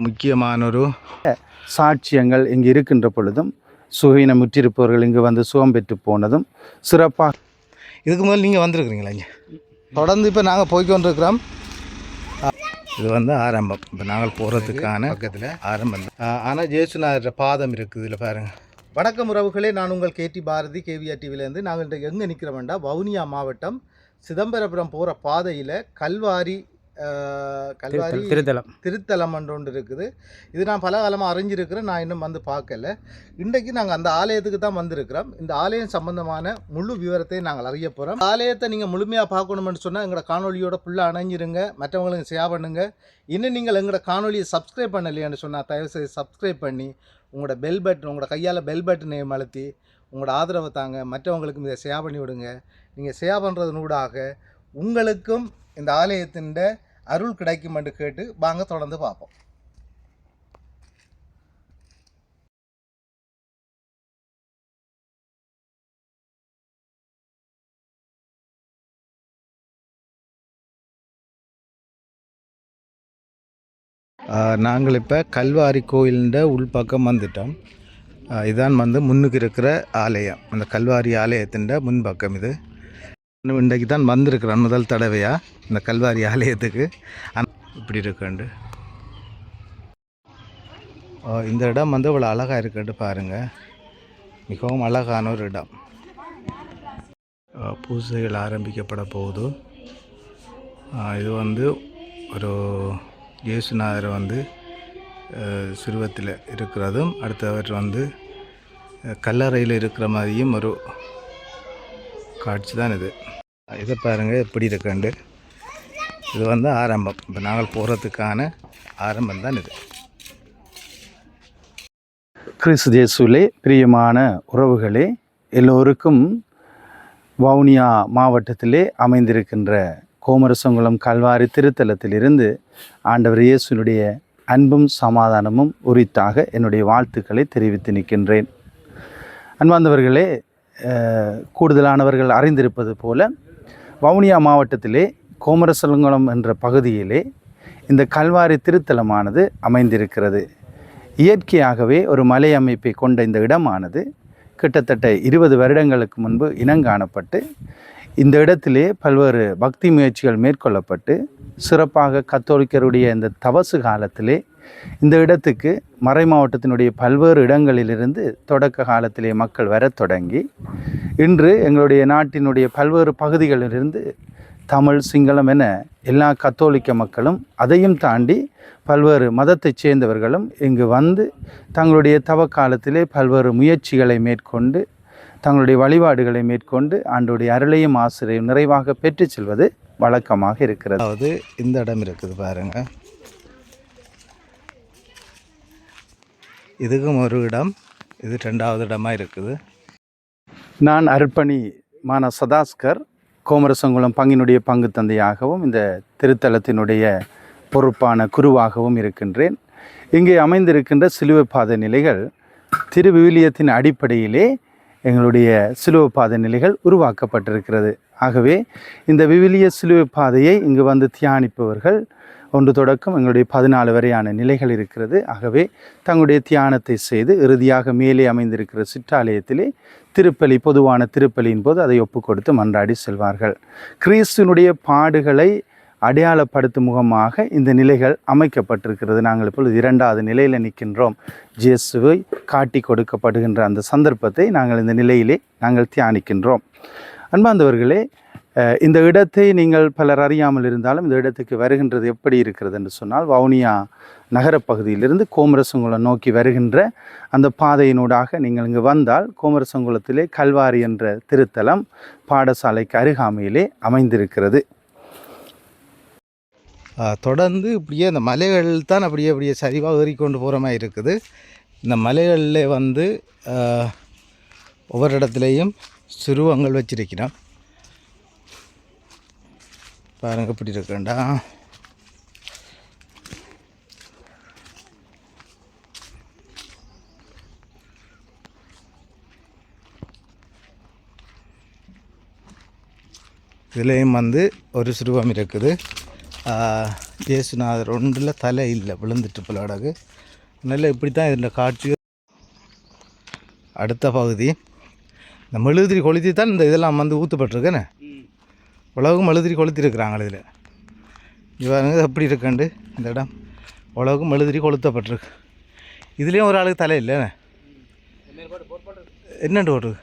முக்கியமான ஒரு சாட்சியங்கள் இங்கு இருக்கின்ற பொழுதும் சுகீனம் முற்றிருப்பவர்கள் இங்கு வந்து சுகம் பெற்று போனதும் சிறப்பாக. இதுக்கு முதல் நீங்கள் வந்திருக்கிறீங்களா இங்கே? தொடர்ந்து இப்போ நாங்கள் போய்கொண்டிருக்கிறோம். இது வந்து ஆரம்பம். இப்போ நாங்கள் போகிறதுக்கான பக்கத்தில் ஆரம்பம். ஆனால் ஜேசுநாதர் பாதம் இருக்குது இதில் பாருங்கள். வணக்கம் உறவுகளே, நான் உங்கள் கேடி பாரதி கேவிஆர் டிவிலேருந்து. நாங்கள் இன்றைக்கு எங்கே நிற்கிறோம்டா, வவுனியா மாவட்டம் சிதம்பரபுரம் போகிற பாதையில் கல்வாரி திருத்தலம் ஒன்று இருக்குது. இது நான் பல காலமாக அறிஞ்சிருக்கிறேன், நான் இன்னும் வந்து பார்க்கல. இன்றைக்கு நாங்கள் அந்த ஆலயத்துக்கு தான் வந்திருக்கிறோம். இந்த ஆலயம் சம்பந்தமான முழு விவரத்தை நாங்கள் அறிய போகிறோம். ஆலயத்தை நீங்கள் முழுமையாக பார்க்கணுமென்னு சொன்னால் எங்களோட காணொலியோட ஃபுல்லாக அணைஞ்சிருங்க, மற்றவங்களுக்கு ஷேர் பண்ணுங்கள். இன்னும் நீங்கள் எங்களோட காணொலியை சப்ஸ்கிரைப் பண்ணலையான்னு சொன்னால் தயவுசெய்து சப்ஸ்கிரைப் பண்ணி உங்களோட பெல் பட்டன், உங்களோட கையால் பெல் பட்டனை அழுத்தி உங்களோட ஆதரவை தாங்க. மற்றவங்களுக்கும் இதை ஷேர் பண்ணி விடுங்க. நீங்கள் ஷேர் பண்ணுறதுனூடாக உங்களுக்கும் இந்த ஆலயத்தின் அருள் கிடைக்கும் என்று கேட்டு வாங்க தொடர்ந்து பார்ப்போம். நாங்கள் இப்போ கல்வாரி கோயிலிൻ്റെ உள்பக்கம் வந்துட்டோம். இதுதான் வந்து முன்னுக்கு இருக்கிற ஆலயம். அந்த கல்வாரி ஆலயத்தின் முன்பக்கம் இது. இன்றைக்கு தான் வந்திருக்கிறேன் முதல் தடவையாக இந்த கல்வாரி ஆலயத்துக்கு. இப்படி இருக்குண்டு இந்த இடம் வந்து இவ்வளோ அழகாக இருக்குன்னு பாருங்கள். மிகவும் அழகான ஒரு இடம். பூஜைகள் ஆரம்பிக்கப்பட போகுது. இது வந்து ஒரு இயேசுநாதர் வந்து சிறுவத்தில் இருக்கிறதும், அடுத்தவர் வந்து கல்லறையில் இருக்கிற மாதிரியும் ஒரு காட்சி தான் இது. இதை பாருங்கள் எப்படி இருக்குண்டு. இது வந்து ஆரம்பம். இப்போ நாங்கள் போகிறதுக்கான ஆரம்பம் தான் இது. கிறிஸ்து இயேசுவிலே பிரியமான உறவுகளே, எல்லோருக்கும் வவுனியா மாவட்டத்திலே அமைந்திருக்கின்ற கோமரசங்குளம் கல்வாரி திருத்தலத்திலிருந்து ஆண்டவர் இயேசுனுடைய அன்பும் சமாதானமும் உரித்தாக என்னுடைய வாழ்த்துக்களை தெரிவித்து நிற்கின்றேன். அன்பார்ந்தவர்களே, கூடுதலானவர்கள் அறிந்திருப்பது போல வவுனியா மாவட்டத்திலே கோமரசங்குளம் என்ற பகுதியிலே இந்த கல்வாரி திருத்தலமானது அமைந்திருக்கிறது. இயற்கையாகவே ஒரு மலை அமைப்பை கொண்ட இந்த இடமானது கிட்டத்தட்ட 20 வருடங்களுக்கு முன்பு இனங்காணப்பட்டு இந்த இடத்திலே பல்வேறு பக்தி முயற்சிகள் மேற்கொள்ளப்பட்டு சிறப்பாக கத்தோலிக்கருடைய இந்த தவசு காலத்திலே இந்த இடத்துக்கு மறை மாவட்டத்தினுடைய பல்வேறு இடங்களிலிருந்து தொடக்க காலத்திலே மக்கள் வரத் தொடங்கி இன்று எங்களுடைய நாட்டினுடைய பல்வேறு பகுதிகளிலிருந்து தமிழ், சிங்களம் என எல்லா கத்தோலிக்க மக்களும், அதையும் தாண்டி பல்வேறு மதத்தைச் சேர்ந்தவர்களும் இங்கு வந்து தங்களுடைய தவ காலத்திலே பல்வேறு முயற்சிகளை மேற்கொண்டு தங்களுடைய வழிபாடுகளை மேற்கொண்டு ஆண்டோடைய அருளையும் ஆசிரியையும் நிறைவாக பெற்று செல்வது வழக்கமாக இருக்கிறது. அதாவது இந்த இடம் இருக்குது பாருங்கள். இதுக்கும் ஒரு இடம், இது 2வது இடமாக இருக்குது. நான் அர்ப்பணி மான சதாஸ்கர் கோமரசங்குளம் பங்கினுடைய பங்கு தந்தையாகவும் இந்த திருத்தலத்தினுடைய பொறுப்பான குருவாகவும் இருக்கின்றேன். இங்கே அமைந்திருக்கின்ற சிலுவை பாத நிலைகள் திருவிவிலியத்தின் அடிப்படையிலே எங்களுடைய சிலுவை பாத நிலைகள் உருவாக்கப்பட்டிருக்கிறது. ஆகவே இந்த விவிலிய சிலுவை பாதையை இங்கு வந்து தியானிப்பவர்கள் 1 தொடக்கம் எங்களுடைய 14 வரையான நிலைகள் இருக்கிறது. ஆகவே தங்களுடைய தியானத்தை செய்து இறுதியாக மேலே அமைந்திருக்கிற சிற்றாலயத்திலே திருப்பலி, பொதுவான திருப்பலியின் போது அதை ஒப்பு கொடுத்து மன்றாடி செல்வார்கள். கிறிஸ்துவனுடைய பாடுகளை அடையாளப்படுத்தும் முகமாக இந்த நிலைகள் அமைக்கப்பட்டிருக்கிறது. நாங்கள் இப்பொழுது 2வது நிலையில் நிற்கின்றோம். இயேசுவை காட்டி கொடுக்கப்படுகின்ற அந்த சந்தர்ப்பத்தை நாங்கள் இந்த நிலையிலே நாங்கள் தியானிக்கின்றோம். அன்பார்ந்தவர்களே, இந்த இடத்தை நீங்கள் பலர் அறியாமல் இருந்தாலும் இந்த இடத்துக்கு வருகின்றது எப்படி இருக்கிறது என்று சொன்னால், வவுனியா நகரப்பகுதியிலிருந்து கோமரசங்குளம் நோக்கி வருகின்ற அந்த பாதையினூடாக நீங்கள் இங்கு வந்தால் கோமரசங்குளத்திலே கல்வாரி என்ற திருத்தலம் பாடசாலைக்கு அருகாமையிலே அமைந்திருக்கிறது. தொடர்ந்து இப்படியே அந்த மலைகள் தான் அப்படியே சரிவாக ஏறிக்கொண்டு போகிற மாதிரி இருக்குது. இந்த மலைகளில் வந்து ஒவ்வொரு இடத்துலையும் சிறுவங்கள் வச்சிருக்கிறோம். பாருங்க இப்படி இருக்கேன்டா. இதுலேயும் வந்து ஒரு சிறுவம் இருக்குது. இயேசுநாதர் ஒன்றில் தலை இல்லை விழுந்துட்டு பிள்ளாடாக்கு நல்ல இப்படி தான் இதில் காட்சி. அடுத்த பகுதி இந்த மெழுதிரி கொளுத்தி தான் இந்த இதெல்லாம் வந்து ஊற்றப்பட்டிருக்கேன்னு உலகம் மெழுதிரி கொளுத்திருக்கிறாங்க. இதில் இவங்க எப்படி இருக்குண்டு இந்த இடம் உலகம் மெழுதிரி கொளுத்தப்பட்டிருக்கு. இதுலேயும் ஒரு ஆளுக்கு தலை இல்லைண்ணே. என்னண்டு ஓட்டு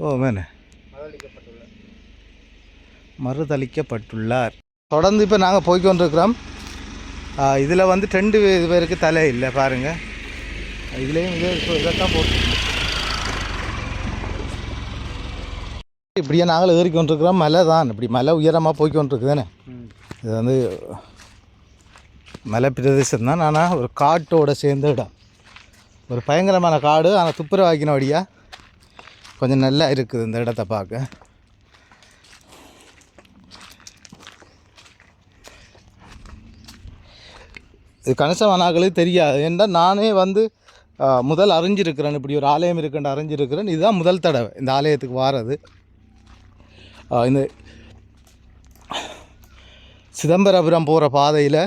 ஓ மேனே மறுதளிக்கப்பட்டுள்ளார். தொடர்ந்து இப்போ நாங்கள் போய்கொண்டிருக்கிறோம். இதில் வந்து 2 பேருக்கு தலை இல்லை பாருங்கள். இதுலேயும் இதைத்தான் போட்டு இப்படியே நாங்கள் ஏறிக்கொண்டிருக்கிறோம். மலை தான் இப்படி மலை உயரமாக போய்கொண்டிருக்குதானே. இது வந்து மலை பிரதேசம் தான். ஆனால் ஒரு காட்டோட சேர்ந்த இடம். ஒரு பயங்கரமான காடு. ஆனால் துப்புரவாக்கின வழியாக கொஞ்சம் நல்லா இருக்குது இந்த இடத்த பார்க்க. இது கணிசமானாக்களுக்கு தெரியாது. ஏன்னா நானே வந்து முதல் அறிஞ்சிருக்கிறேன். இப்படி ஒரு ஆலயம் இருக்குன்னு அறிஞ்சிருக்கிறேன். இதுதான் முதல் தடவை இந்த ஆலயத்துக்கு வாரது. இந்த சிதம்பரபுரம் போகிற பாதையில்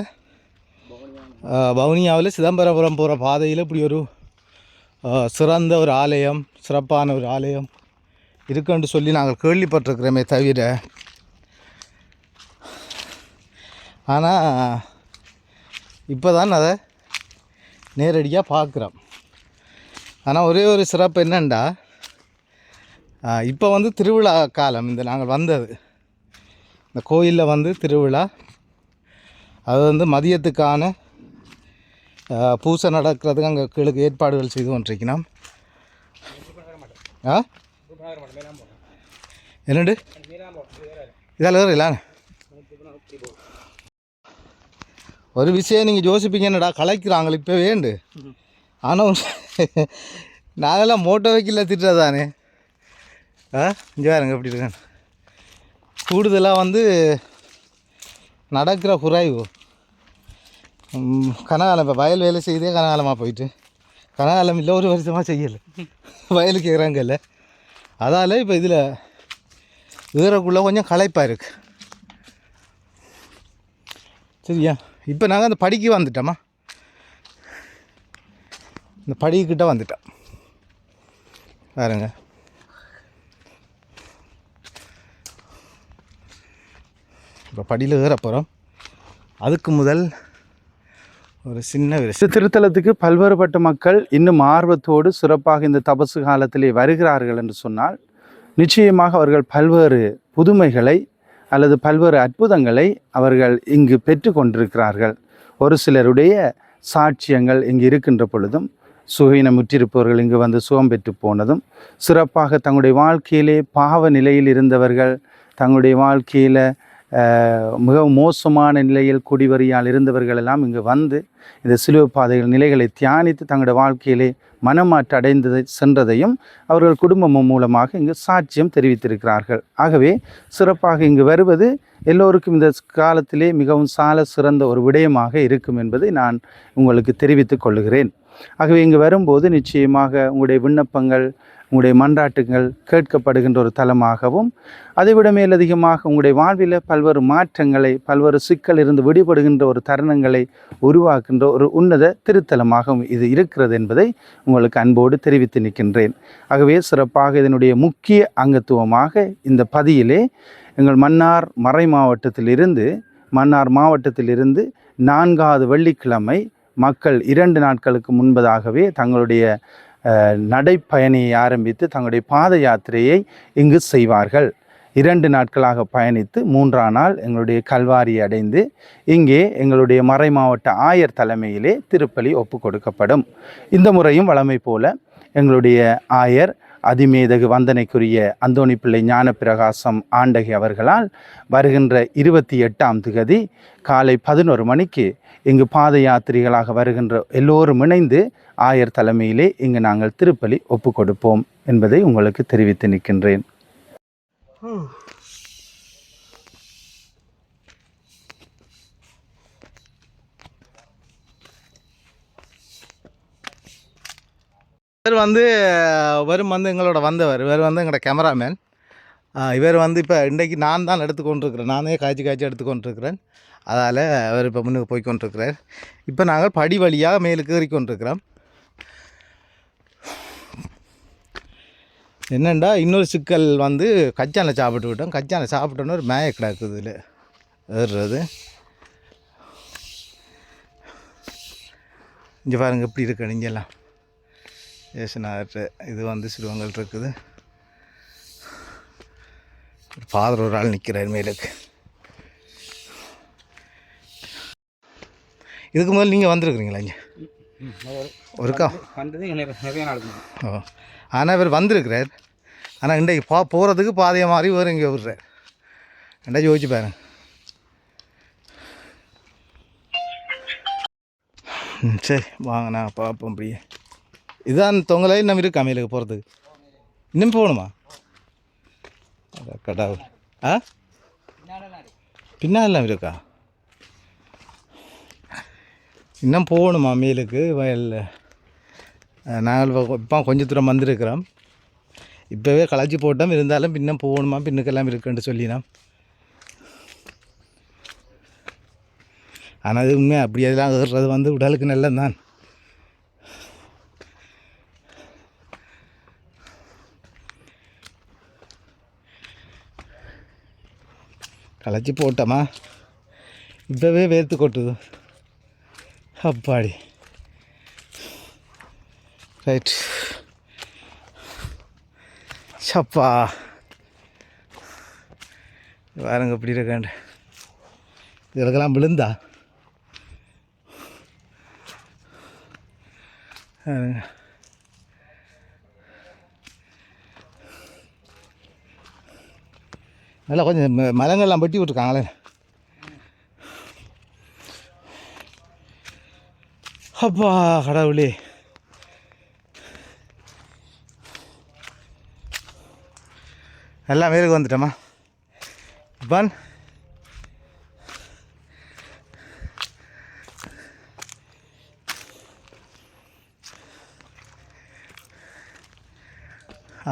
வவுனியாவில் சிதம்பரபுரம் போகிற பாதையில் இப்படி ஒரு சிறந்த ஒரு ஆலயம், சிறப்பான ஒரு ஆலயம் இருக்குன்னு சொல்லி நாங்கள் கேள்விப்பட்டிருக்கிறோமே தவிர, ஆனால் இப்போ தான் அதை நேரடியாக பார்க்குறோம். ஆனால் ஒரே ஒரு சிறப்பு என்னென்னா, இப்போ வந்து திருவிழா காலம். இந்த நாங்கள் வந்தது இந்த கோயிலில் வந்து திருவிழா. அது வந்து மதியத்துக்கான பூசை நடக்கிறதுக்கு அங்கே கீழுக்கு ஏற்பாடுகள் செய்து கொண்டிருக்கணும். என்னண்டு இதெல்லாம் இல்லை. ஒரு விஷயம் நீங்கள் யோசிப்பீங்க, என்னடா கலைக்கிறாங்களே இப்போ வேண்டு. ஆனால் நாங்கள்லாம் மோட்டோ வைக்கல திட்டுறதானே. இங்கே வேறுங்க எப்படி இருக்கேன். கூடுதலாக வந்து நடக்கிற குறைவு. கனகாலம் இப்போ வயல் வேலை செய்தே கனகாலமாக போயிட்டு, கனகாலம் இல்லை ஒரு வருஷமாக செய்யலை, வயலுக்கு இறங்கல. அதால் இப்போ இதில் ஏறக்குள்ளே கொஞ்சம் களைப்பாக இருக்குது. சரியா, இப்போ நாங்கள் அந்த படிக்கு வந்துட்டோமா, இந்த படிக்கிட்ட வந்துட்டோம் பாருங்க. இப்போ படியில் ஏற போகிறோம். அதுக்கு முதல் ஒரு சின்ன விஷயம். திருத்தலத்துக்கு பல்வேறுபட்ட மக்கள் இன்னும் ஆர்வத்தோடு சிறப்பாக இந்த தபசு காலத்திலே வருகிறார்கள் என்று சொன்னால், நிச்சயமாக அவர்கள் பல்வேறு புதுமைகளை அல்லது பல்வேறு அற்புதங்களை அவர்கள் இங்கு பெற்று கொண்டிருக்கிறார்கள். ஒரு சிலருடைய சாட்சியங்கள் இங்கு இருக்கின்ற பொழுதும், சுகீனமுற்றிருப்பவர்கள் இங்கு வந்து சுகம் பெற்று போனதும், சிறப்பாக தங்களுடைய வாழ்க்கையிலே பாவ நிலையில் இருந்தவர்கள், தங்களுடைய வாழ்க்கையில் மிகவும் மோசமான நிலையில் குடிவரியால் இருந்தவர்கள் எல்லாம் இங்கு வந்து இந்த சிலுவை பாதைகள் நிலைகளை தியானித்து தங்களுடைய வாழ்க்கையிலே மனமாற்று அடைந்ததை சென்றதையும் அவர்கள் குடும்பம் மூலமாக இங்கு சாட்சியம் தெரிவித்திருக்கிறார்கள். ஆகவே சிறப்பாக இங்கு வருவது எல்லோருக்கும் இந்த காலத்திலே மிகவும் சால சிறந்த ஒரு விடயமாக இருக்கும் என்பதை நான் உங்களுக்கு தெரிவித்துக் கொள்கிறேன். ஆகவே இங்கு வரும்போது நிச்சயமாக உங்களுடைய விண்ணப்பங்கள், உங்களுடைய மன்றாட்டுகள் கேட்கப்படுகின்ற ஒரு தலமாகவும், அதைவிட மேலதிகமாக உங்களுடைய வாழ்வில் பல்வேறு மாற்றங்களை, பல்வேறு சிக்கல் இருந்து விடுபடுகின்ற ஒரு தருணங்களை உருவாக்குகின்ற ஒரு உன்னத திருத்தலமாகவும் இது இருக்கிறது என்பதை உங்களுக்கு அன்போடு தெரிவித்து நிற்கின்றேன். ஆகவே சிறப்பாக இதனுடைய முக்கிய அங்கத்துவமாக இந்த பதியிலே எங்கள் மன்னார் மறை மாவட்டத்திலிருந்து 4வது வெள்ளிக்கிழமை மக்கள் 2 நாட்களுக்கு முன்பதாகவே தங்களுடைய நடைப்பயணியை ஆரம்பித்து தங்களுடைய பாத யாத்திரையை இங்கு செய்வார்கள். 2 நாட்களாக பயணித்து 3ஆம் நாள் எங்களுடைய கல்வாரியை அடைந்து இங்கே எங்களுடைய மறை மாவட்ட ஆயர் தலைமையிலே திருப்பலி ஒப்பு கொடுக்கப்படும். இந்த முறையும் வழமை போல எங்களுடைய ஆயர் அதிமேதகு வந்தனைக்குரிய அந்தோணி பிள்ளை ஞானப்பிரகாசம் ஆண்டகை அவர்களால் வருகின்ற 28ஆம் திகதி காலை 11 மணிக்கு இங்கு பாத யாத்திரிகளாக வருகின்ற எல்லோரும் இணைந்து ஆயர் தலைமையிலே இங்கு நாங்கள் திருப்பலி ஒப்பு கொடுப்போம் என்பதை உங்களுக்கு தெரிவித்து நிற்கின்றேன். இவர் வந்து எங்களோட வந்தவர். இவர் வந்து எங்களோட கேமராமேன். இவர் வந்து இப்போ இன்றைக்கு நான் தான் எடுத்துக்கொண்டிருக்கிறேன், நானே காய்ச்சி எடுத்துக்கொண்டிருக்கிறேன். அதால் அவர் இப்போ முன்னுக்கு போய் கொண்டிருக்கிறார். இப்போ நாங்கள் படி வழியாக மேலுக்கு ஏறிக்கொண்டிருக்கிறோம். என்னென்னா இன்னொரு சிக்கல் வந்து கச்சானை சாப்பிட்டு விட்டோம். கச்சானை சாப்பிட்டோன்னு ஒரு மேய கிடக்குது இதில் ஏறுறது. இங்கே பாருங்கள் எப்படி இருக்கு இங்கெல்லாம் ஏசுநாதர் இது வந்து சிறுவங்கள் இருக்குது. ஃபாதர் ஒரு ஆள் நிற்கிறார் மேலுக்கு. இதுக்கு முதல்ல நீங்கள் வந்திருக்குறீங்களா இங்கே ஒருக்கா? ஓ, ஆனால் இவர் வந்திருக்கிறார். ஆனால் இன்றைக்கு போகிறதுக்கு பாதையை மாதிரி வேறு இங்கே விடுறார். ரெண்டா யோசிச்சு பாருங்க. சரி வாங்க நான் பார்ப்போம். அப்படியே இதுதான் தொங்கலை இன்னும் இருக்கா மேலுக்கு போகிறதுக்கு? இன்னும் போகணுமா? கடவுள். பின்னாலாம் இருக்கா? இன்னும் போகணுமா மேலுக்கு வயலில்? நாங்கள் இப்போ கொஞ்சம் தூரம் வந்திருக்கிறோம். இப்போவே களைச்சி போட்டோம், இருந்தாலும் இன்னும் போகணுமா பின்னுக்கெல்லாம் இருக்குன்னு சொல்லினோம். ஆனால் அது உண்மையாக அப்படி எல்லாம் ஏறுறது வந்து உடலுக்கு நல்லது தான். களைச்சி போட்டோமா இப்போவே வேர்த்து கொட்டுது. அப்பாடி ரைட். சப்பா பாருங்க இப்படி இருக்காண்டு. இதுக்கெல்லாம் விழுந்தா நல்லா கொஞ்சம் மரங்கள்லாம் வெட்டி விட்டுருக்காங்களே. அப்பா கடவுளே. எல்லாம் மேலுக்கு வந்துட்டோமா இப்பான்?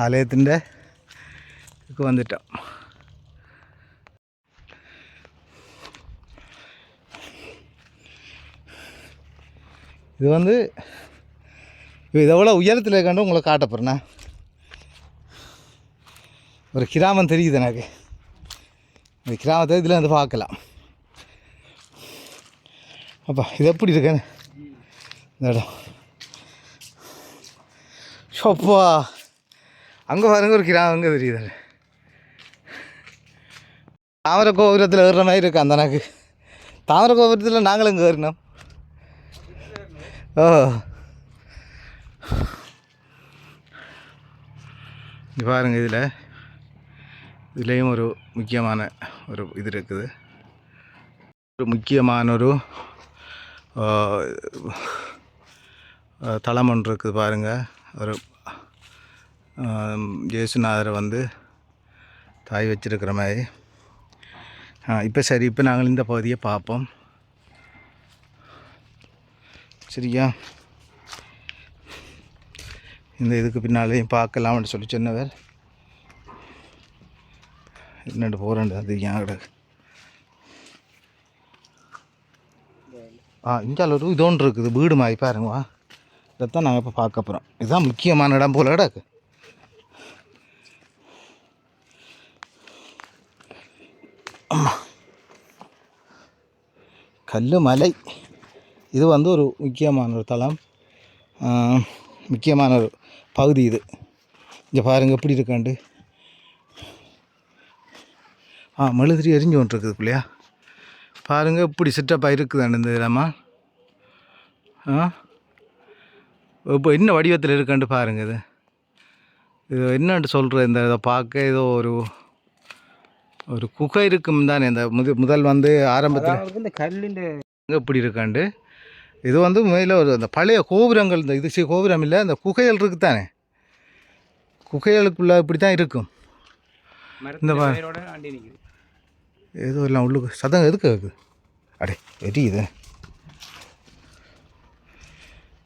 ആലയത്തിൻ്റെ ഒക്കെ വന്നിട്ടാണ്. இது வந்து இதை எவ்வளோ உயரத்தில் இருக்காண்டு உங்களை காட்ட போகிறேண்ணா. ஒரு கிராமம் தெரியுது எனக்கு. இந்த கிராமத்தை இதில் வந்து பார்க்கலாம். அப்பா இது எப்படி இருக்கேன்னு இந்த இடம். ஷோப்பா அங்கே பாருங்க ஒரு கிராமம் அங்கே தெரியுது. தாமரை கோபுரத்தில் ஏறுற மாதிரி இருக்கு அந்த எனக்கு. தாமரை கோபுரத்தில் நாங்களும் இங்கே ஏறினோம். ஓ இது பாருங்க. இதுலேயும் ஒரு முக்கியமான ஒரு இது இருக்குது. ஒரு முக்கியமான ஒரு தளம் ஒன்று இருக்குது பாருங்கள். ஒரு இயேசுநாதரை வந்து தாய் வச்சிருக்கிற மாதிரி. இப்போ சரி, இப்போ நாங்கள் இந்த பகுதியை பார்ப்போம். சரியா? இந்த இதுக்கு பின்னாலேயும் பார்க்கலாம்னு சொல்லி சொன்னவர் என்னென்று போகிறேன். அது ஏன் கிடக்கு? இங்கால ஒரு இது ஒன்று இருக்குது வீடு மாதிரி பாருங்கவா. இதைத்தான் நாங்கள் இப்போ பார்க்க போகிறோம். இதுதான் முக்கியமான இடம் போல கிடக்கு. கல் மலை. இது வந்து ஒரு முக்கியமான ஒரு தளம், முக்கியமான ஒரு பகுதி இது. இங்கே பாருங்கள் எப்படி இருக்காண்டு. மெழுதிரி எரிஞ்சு ஒன்று இருக்குது பிள்ளையா. பாருங்கள் இப்படி சிட்டப்பாக இருக்குதாண்டு இந்த இடமா. இப்போ என்ன வடிவத்தில் இருக்காண்டு பாருங்கள். இது என்னன்னு சொல்கிற இந்த இதை பார்க்க ஏதோ ஒரு குகை இருக்கும் தானே. இந்த முதல் வந்து ஆரம்பத்தில் இந்த கல்லிൻ്റെ இப்படி இருக்காண்டு. இது வந்து மேலே ஒரு அந்த பழைய கோபுரங்கள், இந்த இது கோபுரம் இல்லை, அந்த குகைகள் இருக்குது தானே. குகைகளுக்குள்ளே இப்படி தான் இருக்கும். இந்த ஏதோ எல்லாம் உள்ளுக்கு சதம் எதுக்கு இருக்குது? அடே எரியுது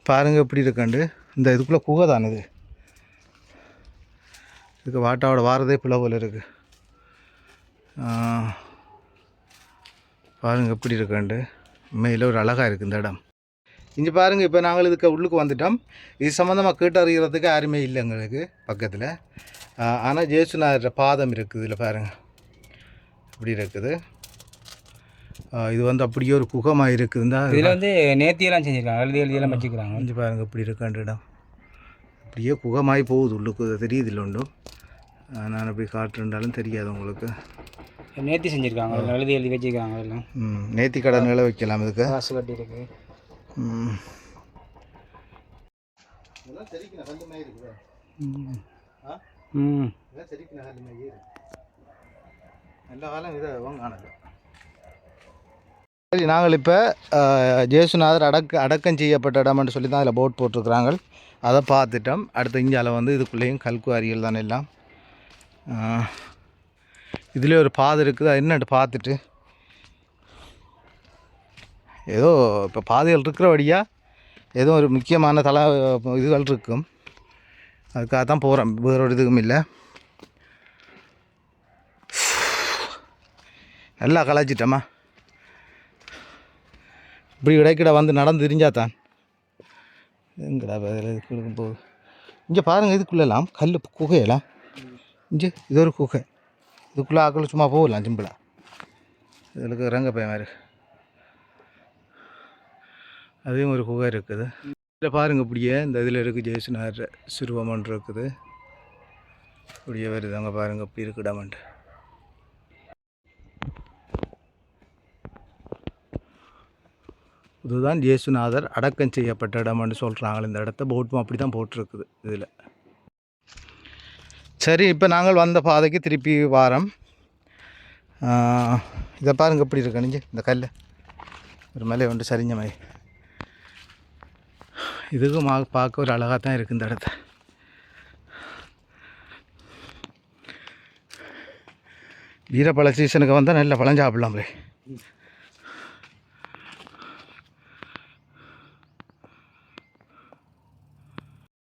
பாருங்கள் எப்படி இருக்காண்டு. இந்த இதுக்குள்ளே குகை தானே இது. இதுக்கு வாட்டாவோட வாரதே பிள்ளை போல் இருக்குது. பாருங்கள் எப்படி இருக்குண்டு உண்மையில் ஒரு அழகாக இருக்குது இந்த இடம். இங்கே பாருங்கள், இப்போ நாங்கள் இதுக்கு உள்ளுக்கு வந்துட்டோம். இது சம்மந்தமாக கேட்டறிகிறதுக்கு யாருமே இல்லை எங்களுக்கு பக்கத்தில். ஆனால் ஜேசுநாதர் பாதம் இருக்குது இதில் பாருங்கள் இப்படி இருக்குது. இது வந்து அப்படியே ஒரு குகமாக இருக்குதுந்தா. இதில் வந்து நேர்த்தியெல்லாம் செஞ்சுருக்காங்க, எழுதியெல்லாம் வச்சுக்கிறாங்க. இங்கே பாருங்கள் இப்படி இருக்காண்டு இடம் அப்படியே குகமாகி போகுது உள்ளுக்கு தெரியுது இல்லை ஒன்றும். நான் அப்படி காட்டுருந்தாலும் தெரியாது உங்களுக்கு. நேர்த்தி செஞ்சுருக்காங்க, எழுதி வச்சுருக்காங்க எல்லாம். நேர்த்தி கடன்களை வைக்கலாம் இதுக்கு. காசு கட்டி இருக்கு. நல்ல காலம் இதை காணல. சரி, நாங்கள் இப்போ ஜேசுநாதர் அடக்கம் செய்யப்பட்ட இடம்னு சொல்லி தான் அதில் போட் போட்டிருக்கிறாங்க. அதை பார்த்துட்டோம். அடுத்த இந்தியாவில் வந்து இதுக்குள்ளேயும் கல்குவாரிகள் தானே எல்லாம். இதுலேயே ஒரு பாதை இருக்குது, அது என்னட்டு பார்த்துட்டு ஏதோ இப்போ பாதைகள் இருக்கிற வழியாக ஏதோ ஒரு முக்கியமான இதுகள் இருக்கும். அதுக்காக தான் போகிறோம், வேறு ஒரு இதுவும் இல்லை. நல்லா கலாச்சிட்டோமா. இப்படி இடைக்கிட வந்து நடந்து தெரிஞ்சாதான் எங்கடா இதுக்கு போகுது. இங்கே பாருங்கள், இதுக்குள்ளெல்லாம் கல் குகையெல்லாம். இங்கே இது ஒரு குகை, இதுக்குள்ளே ஆக்கள் சும்மா போகலாம் சிம்பிளாக. இதுக்கு இறங்க போய் மாதிரி அதையும் ஒரு குகை இருக்குது. இதில் பாருங்கள் இப்படியே இந்த இதில் இருக்குது ஜேசுநாதர் சிறுவமன் இருக்குது. இப்படியே வருது அங்கே பாருங்கள் இப்படி இருக்குடாமன்ட்டு. இதுதான் ஜேசுநாதர் அடக்கம் செய்யப்பட்ட இடம்னு சொல்கிறாங்க. இந்த இடத்த போட்டும் அப்படி தான் போட்டிருக்குது இதில். சரி, இப்போ நாங்கள் வந்த பாதைக்கு திருப்பி வாரம். இதை பாருங்கள் எப்படி இருக்கு நீங்கள் இந்த கல் ஒரு மலை வந்து சரிஞ்ச மாதிரி. இதுக்கும் பார்க்க ஒரு அழகாக தான் இருக்குது இந்த இடத்த. வீரப்பழ சீசனுக்கு வந்தால் நல்ல பழம் சாப்பிடலாம் போய்.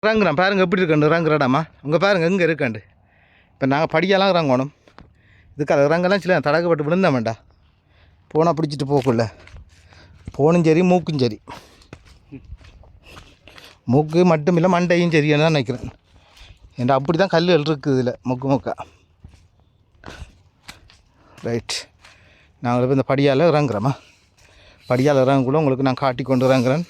இறங்குறேன் பாருங்கள் எப்படி இருக்காண்டு இறங்குறடாமா. உங்கள் பாருங்கள் எங்கே இருக்காண்டு. இப்போ நாங்கள் படியெல்லாம் இறங்கணும். இதுக்கு அது இறங்கலாம் சில தடக்கப்பட்டு விழுந்தேன் வேண்டாம். போனால் பிடிச்சிட்டு போகக்குள்ள போனும் சரி மூக்கும் சரி. மூக்கு மட்டும் இல்லை மண்டையும் சரின்னு தான் நினைக்கிறேன். ஏன்டா அப்படி தான் கல்லுகள் இருக்குது இதில் மூக்கா. ரைட், நாங்கள் இப்போ இந்த படியால் இறங்குறோமா. படியால் இறங்கக்குள்ள உங்களுக்கு நான் காட்டி கொண்டு இறங்குறேன்.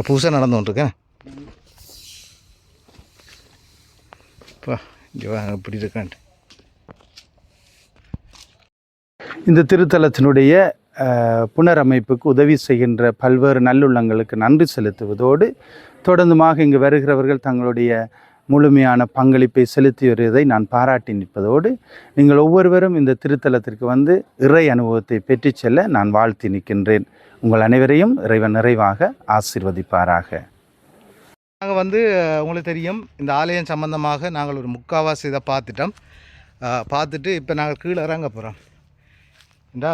புதுசாக நடந்து கொண்டிருக்கேன். இப்போ இங்கே வாங்க இப்படி இருக்கான்ட்டு. இந்த திருத்தலத்தினுடைய புனரமைப்புக்கு உதவி செய்கின்ற பல்வேறு நல்லுள்ளங்களுக்கு நன்றி செலுத்துவதோடு தொடர்ந்துமாக இங்கு வருகிறவர்கள் தங்களுடைய முழுமையான பங்களிப்பை செலுத்தி வருவதை நான் பாராட்டி நிற்பதோடு நீங்கள் ஒவ்வொருவரும் இந்த திருத்தலத்திற்கு வந்து இறை அனுபவத்தை பெற்று செல்ல நான் வாழ்த்தி நிற்கின்றேன். உங்கள் அனைவரையும் இறைவன் நிறைவாக ஆசீர்வதிப்பாராக. நாங்கள் வந்து உங்களுக்கு தெரியும், இந்த ஆலயம் சம்பந்தமாக நாங்கள் ஒரு முக்கால்வாசி இதை பார்த்துட்டோம். பார்த்துட்டு இப்போ நாங்கள் கீழே இறங்க போகிறோம். ஏண்டா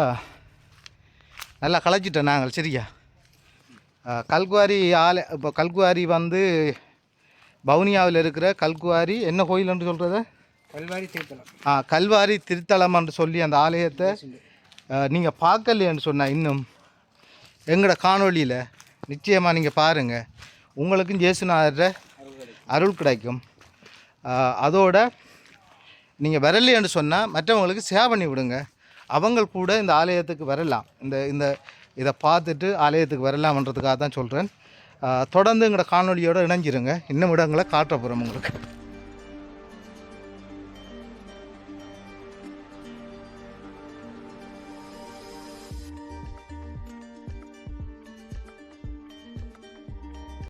நல்லா களைச்சிட்டோம் நாங்கள். சரியா, கல்குவாரி இப்போ கல்குவாரி வந்து வவுனியாவில் இருக்கிற கல்குவாரி என்ன கோயில் என்று சொல்கிறது? கல்வாரி திருத்தலம். கல்வாரி திருத்தலம் என்று சொல்லி அந்த ஆலயத்தை நீங்கள் பார்க்கலையேன்னு சொன்னால் இன்னும் எங்களோட காணொலியில் நிச்சயமாக நீங்கள் பாருங்கள். உங்களுக்கும் ஜேசுநாதர் அருள் கிடைக்கும். அதோட நீங்கள் வரலையேன்னு சொன்னால் மற்றவங்களுக்கு சேவை பண்ணி விடுங்க. அவங்க கூட இந்த ஆலயத்துக்கு வரலாம். இதை பார்த்துட்டு ஆலயத்துக்கு வரலாம்ன்றதுக்காக தான் சொல்கிறேன். தொடர்ந்து எங்களோட காணொலியோடு இணைஞ்சிருங்க. இன்னும் இடங்களை காட்ட போகிறோம் உங்களுக்கு.